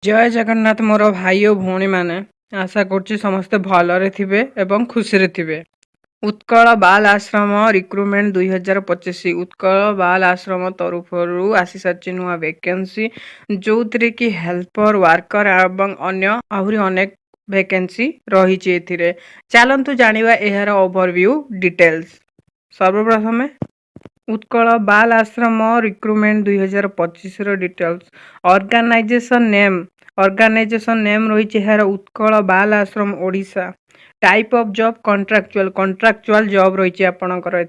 जय जगन्नाथ मोर भाई और भौणी माने आशा करुच्ची समस्ते भलरे थिबे एवं खुशी थिबे। उत्कल बाल आश्रम रिक्रुटमेंट 2025 उत्कल बाल आश्रम तरफरु आसी सारी नुआ वैकेंसी जो थी कि हेल्पर वर्कर एवं अन्य आहरी अनेक वैकेंसी रही चलतु जानिबा एहार ओवरव्यू डिटेल्स। सर्वप्रथमे उत्कल बाल आश्रम रिक्रुटमेंट 2025 डिटेल्स। ऑर्गेनाइजेशन नेम रही है उत्कल बाल आश्रम Odisha. Type of job contractual job रही आपणकर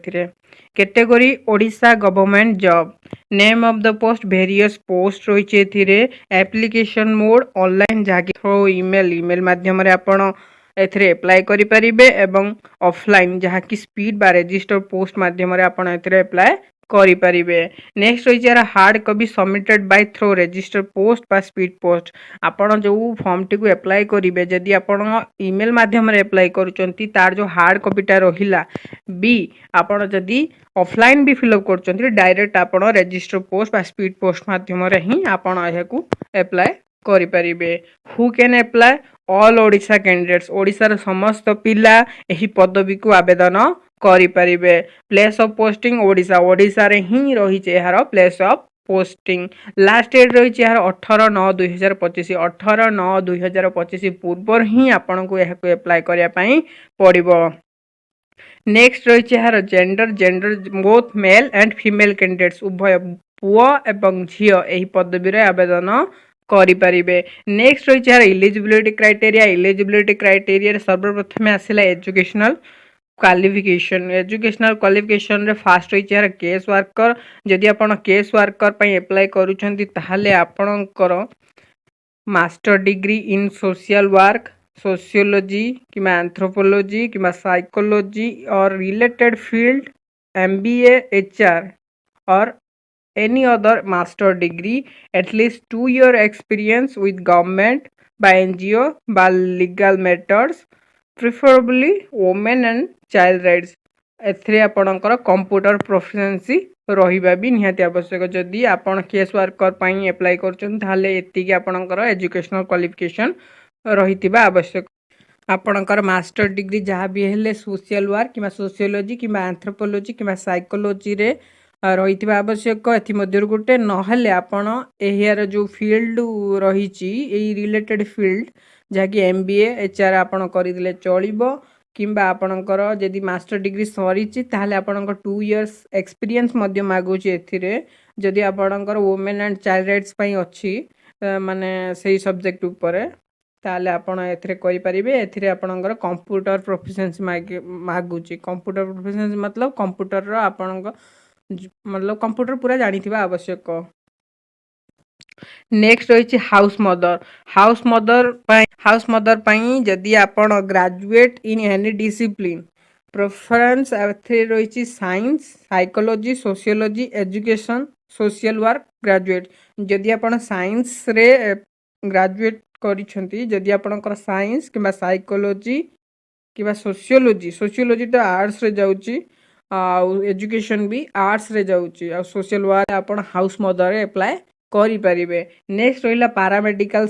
category Odisha government job. Name of the post various post रही एप्लिकेशन मोड ऑनलाइन जहाँकि थ्रू ईमेल माध्यम आपण एथिरे अप्लाई करि परिबे एवं ऑफलाइन जहाँकि स्पीड बा रजिस्टर पोस्ट माध्यम आपण एथिरे अप्लाई करि परिबे। नेक्स्ट रही है hard copy submitted by through register post बा स्पीड पोस्ट। आपण जो फॉर्म टी को अप्लाई करिवे जदि आपण ईमेल माध्यम रे अप्लाई करूचंती तार जो हार्ड कॉपीटा रहिला बी आपण जदि ऑफलाइन भी फिलअप करूचंती डायरेक्ट आपण रजिस्टर पोस्ट बा स्पीड पोस्ट माध्यम रे ही आपण एहाकू अप्लाई करि परिबे। Who can apply all Odisha candidates ओडिशार समस्त पिला एही पदवी को आवेदन करि परिबे। Place of posting Odisha Odisha रे ही रही यार place of posting. Last date रही यार 18/9/2025 18/9/2025 पूर्व ही आपन को यह अप्लाई करिया पई पड़िबो। नेक्स्ट रही यार gender both male and female candidates उभय पुओ एवं झियो एही पदवी रे आवेदन करि परिबे। नेक्स्ट रही यार इलिजिबिलिटी क्राइटेरिया सर्वप्रथम आसिला एजुकेशनल क्वालिफिकेशन रे फास्ट रही यार केस वर्कर। जदि आपण केस वर्कर पई अप्लाई करूछंती ताहले आपणकर master degree in social work sociology keema anthropology keema psychology और रिलेटेड फील्ड MBA HR और any other master degree at least 2 year experience with government by NGO by legal matters preferably women and child rights। एथिरे आपणकर computer proficiency रहिबा भी निहाती आवश्यक। जदि आपण case worker पई अप्लाई करछन ताले एतिकी आपणकर एजुकेशनल क्वालिफिकेशन रहितिबा आवश्यक। आपणकर मास्टर डिग्री जहाँ भी हेले सोशल वर्क कि सोशियोलॉजी कि एंथ्रोपोलॉजी कि साइकोलॉजी रे रही आवश्यक। एमध्य गोटे नहले आपण एहियार जो फील्ड रही रिलेटेड फील्ड जहाँकि MBA HR आपण करदेले चलिबो किंबा आपणकर जदि मास्टर डिग्री सरीची ताहले आपणकर 2 इयर्स एक्सपीरियंस मध्य मागुची एथिरे। जदि आपणकर वुमेन एंड चाइल्ड राइट्स पई अछि माने सेही सब्जेक्ट ऊपर ताले आपण एथिरे करि परिबे। एथिरे आपणकर कंप्यूटर प्रोफिशिएंसी मागुची। कंप्यूटर प्रोफिशिएंसी मतलब कंप्यूटर रो आपणकर मतलब कंप्यूटर पूरा जानिथिबा आवश्यक। नेक्स्ट रही हाउस मदर पई जदि आपण graduate in any discipline preference रही science psychology sociology education social work graduate. जदि आपण साइंस रे ग्रेजुएट करिसंती जदि आपणकर साइंस किबा साइकोलॉजी किबा सोशियोलॉजी तो आर्ट्स रे जाउची एजुकेशन भी आर्ट्स रे जाउची आ सोशल वर्क आपण हाउस मदर रे अप्लाई करि परिबे। नेक्स्ट रहिला पैरामेडिकल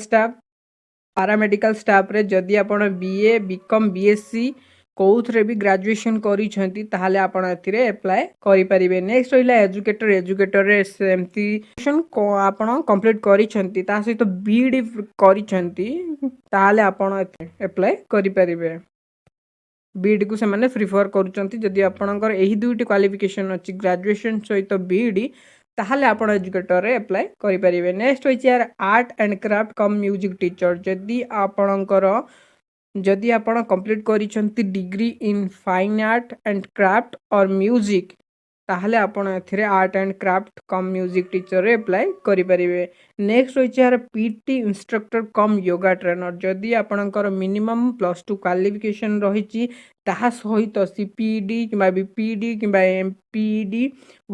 स्टाफ रे जदि आपण BA BCom BSc कोउथरे भी ग्रेजुएशन करिसंती ताहाले आपण एथिरे अप्लाई करि परिबे। नेक्स्ट रहिला एजुकेटर रे सेमती को आपण कंप्लीट करिसंती ता सहित BD करिसंती ताहाले आपण अप्लाई करि परिबे। बीड को से प्रिफर करुँच जदि आपणकर यही दुईटी क्वालिफिकेशन अच्छी ग्रेजुएशन सहित BD ताहले आपण एजुकेटर रे अप्लाई करि परिबे। नेक्स्ट होइछ यार art and craft cum music teacher. जदि आपण कंप्लीट करिसंती degree in fine art and craft और म्यूजिक ताहले आपण एथिरे art and craft cum music teacher रे अप्लाई करि परिबे। नेक्स्ट होइछ यार PT instructor cum yoga trainer. जदि आपणकर मिनिमम +2 क्वालिफिकेशन रहिछि ताहा सहित CPD किबा BPD किबा MPD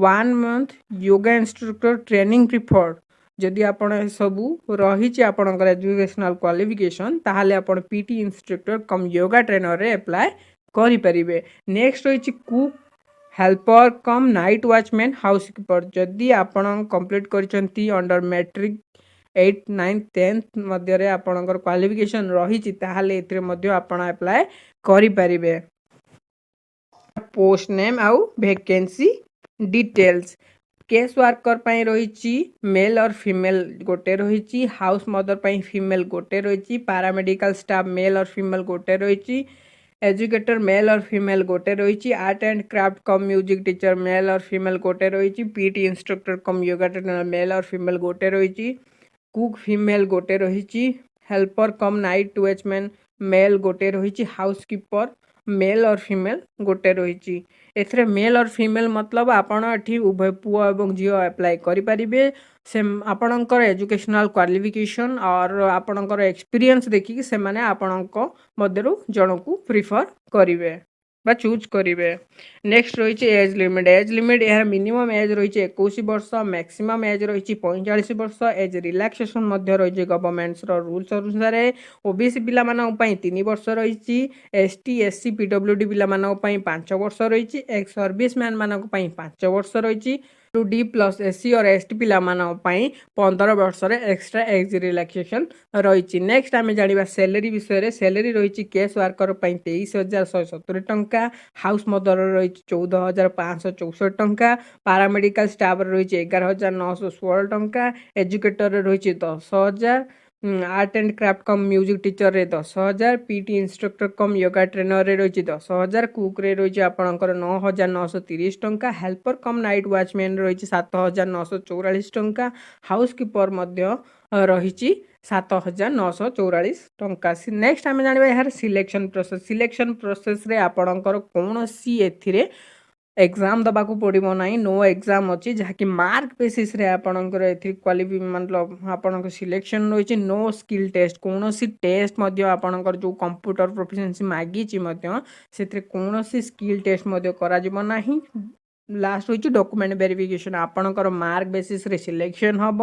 1 month yoga instructor training preferred. जदि आपण सबू रहिछि आपणकर एजुकेशनल क्वालिफिकेशन ताहाले आपण PT instructor cum yoga trainer रे अप्लाई करि परिबे। नेक्स्ट होइछि कुक हेल्पर कम नाइट वॉचमैन हाउसकीपर। जदि आपण complete करिसंती under matric 8th 9th 10th ମଧ୍ୟରେ ଆପଣଙ୍କର କ୍ୱାଲିଫିକେସନ୍ ରହିଛି ତାହେଲେ ଏଥିରେ ମଧ୍ୟ ଆପଣ ଆପ୍ଲାଏ କରିପାରିବେ। पोस्ट नेम आउ वैकेंसी डिटेल्स केस वर्कर पाई रही मेल और फीमेल गोटे रही हाउस मदर पाई फीमेल गोटे रही पैरामेडिकल स्टाफ मेल और फीमेल गोटे रही एजुकेटर मेल और फीमेल गोटे रही art and craft cum music teacher mail और फीमेल गोटे रही PT instructor cum yoga trainer mail और फीमेल गोटे रही कुक फीमेल गोटे रही हेल्पर कम नाइट वॉचमैन मेल गोटे रही हाउसकीपर मेल और फीमेल गोटे रही एथरे मेल और फीमेल मतलब आपण एठी उभय पुओ एवं झियो अप्लाई करि परिबे से आपणकर एजुकेशनल क्वालिफिकेशन और आपणकर एक्सपीरियंस देखिकी से माने आपणक मध्यरु जनकु प्रिफर करिवे बा चूज करिवे। नेक्स्ट रही एज लिमिट यार मिनिमम एज रही 21 वर्ष मैक्सिमम एज रही 45 वर्ष एज रिलैक्सेशन मध्य रही गवर्नमेंट्स रूल्स अनुसार ओबीसी पिला मानक पई 3 वर्ष रही एसटी एससी पीडब्ल्यूडी पिला मानक पई 5 वर्ष रही एक्स सर्विस मैन मानक पई 5 वर्ष रही डी प्लस एससी और एसटी पिला मानक पई 15 वर्ष रे एक्स्ट्रा एज रिलैक्सेशन रही। नेक्स्ट आम जानिबा सैलरी विषय सैलरी रही केस वर्कर पई 23,170 टंका हाउस मदर रही 14,564 टंका पैरामेडिकल स्टाफ रही 11,916 टंका एजुकेटर रही 10,000 art and craft cum music teacher रे 10,000 PT instructor cum yoga trainer रे रही 10,000 कुक रे रही आपणकर 9,930 टंका हेल्पर कम नाइट वॉचमैन रही 7,944 टंका हाउसकीपर मध्य रही 7,944 टंका। नेक्स्ट आम जाना यार सिलेक्शन प्रोसेस रे आपणकर कौन सी एथिरे एग्जाम दबाकू पड़ो ना नो एग्जाम अच्छी जहाँकि मार्क बेसिस रे आपणकर क्वालिफी मतलब आपणकर सिलेक्शन रही नो स्किल टेस्ट कौन सी टेस्ट आपणकर जो कंप्यूटर प्रोफिशिएंसी मागी से कौन सी स्किल टेस्ट करा नहीं लास्ट होची डॉक्यूमेंट वेरिफिकेशन आपणकर मार्क बेसिस रे सिलेक्शन हम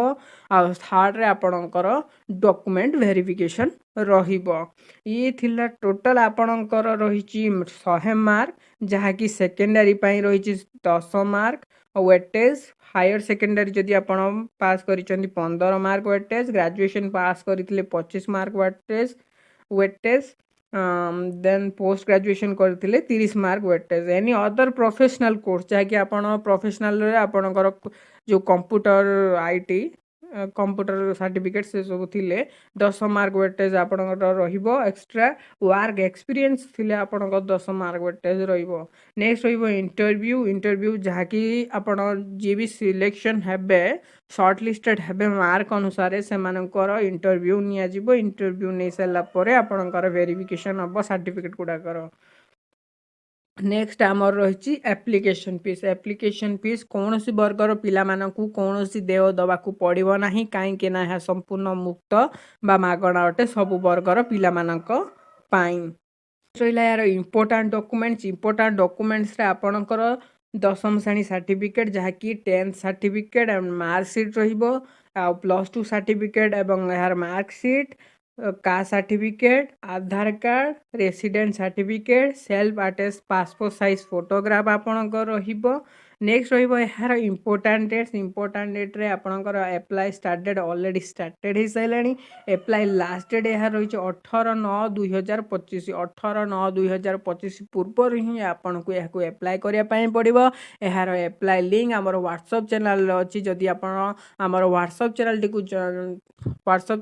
आ थर्ड रे आपणकर डॉक्यूमेंट वेरिफिकेशन रहिबो। ये थिला टोटल आपणकर रही 100 मार्क जहाँकि सेकेंडरी पाई रही 10 मार्क वेटेज हायर सेकेंडरी जदि आपण पास करिसेंती 15 मार्क वेटेज ग्रेजुएशन पास करथिले 25 mark weightage then post graduation करथिले 30 mark weightage any other professional course जहाँकि आपण प्रोफेशनल रे आपणकर जो कंप्यूटर आईटी कंप्यूटर सर्टिफिकेट से सब थिले 10 मार्क वेटेज आपणकर रहिबो एक्स्ट्रा वर्क एक्सपीरियंस थिले आपणकर 10 मार्क वेटेज रहिबो। नेक्स्ट रहिबो इंटरव्यू जहाँकि आपण जे भी सिलेक्शन हेबे शॉर्ट लिस्टेड हेबे मार्क अनुसार से मानकर इंटरव्यू निया जिवो इंटरव्यू नै सला परे आपणकर वेरिफिकेशन हबो सर्टिफिकेट गुडा करो। नेक्स्ट आमर रही एप्लिकेशन फीस कौन सी वर्गर पिला मानकु कौन सी देय दबाकू पड़ो ना कहीं ना संपूर्ण मुक्त बा मागणा अटे सब वर्गर पिला मानक पाई। रहा यार इंपोर्टाट डॉक्यूमेंट्स रे आपणकर 10th श्रेणी सर्टिफिकेट जहाँकि 10th सर्टिफिकेट एंड मार्कशीट रहिबो +2 सर्टिफिकेट एवं यार marksheet caste certificate Aadhaar card resident certificate self attest passport size photograph आपणकर रहिबो। नेक्स्ट रहिबो यार इंपोर्टाट डेट रे आपणकर apply start date already started हो साइलानी अप्लाई लास्ट डेट यार रही 18/9/2025 18/9/2025 पूर्व ही आपको यह अप्लाई करने पड़ो। यार अप्लाई लिंक आमर व्हाट्सएप चैनल अच्छी जदि आप आमर व्हाट्सएप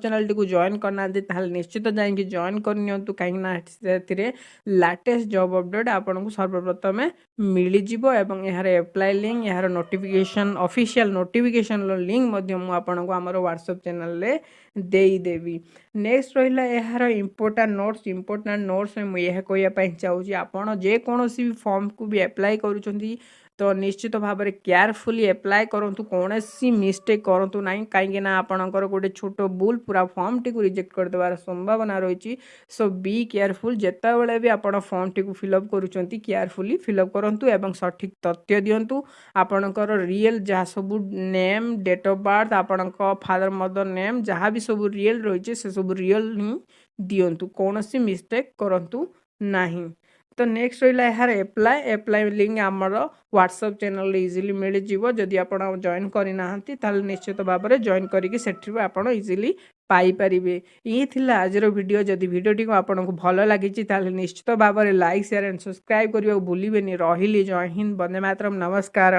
चैनल टी जॉइन करना निश्चित जाकि जॉइन करनियंतु कहीं लाटेस्ट जॉब अपडेट आपको सर्वप्रथम मिल जिवो एवं यार अप्लाई लिंक यार नोटिफिकेशन ऑफिशियल नोटिफिकेशन लिंक मध्य मु आपनको आमर व्हाट्सएप चैनल रे देदेवी। नेक्स्ट रहिला यार इंपोर्टाट नोट्स में मुझे कहवाई चाहूँगी आपड़ जेकोसी भी फॉर्म को भी अप्लाई करुँच तो निश्चित भाव में केयरफुली अप्लाई करूँ कौन सी मिस्टेक करूँ ना कहीं आपणकर गोटे छोट भूल पूरा फॉर्म टी रिजेक्ट करदेवार संभावना रही। सो बी केयरफुल जितेबाला भी आप फॉर्म टी फिलअप करुँच केयरफुली फिलअप करूँ एवं सठिक तथ्य दिंतु आपणकर रियल जहाँ सब नेम डेट ऑफ बर्थ आपण फादर मदर नेम जहाँ भी सब रियल रही से सब रियल ही दिंतु कौन सी मिस्टेक करूँ नहीं। तो नेक्स्ट रहा यार एप्लाय लिंक आमर व्हाट्सएप चैनल इजिली मिल जाव जदि आप जॉइन करना निश्चित भाव में जॉइन करके सेठी आप इजिली पाइपर ये आज वीडियो जदि वीडियो को आपको भल लगी निश्चित भाव में लाइक शेयर एंड सब्सक्राइब करने को भूलें रही। जय हिंद, वंदे मातरम, नमस्कार।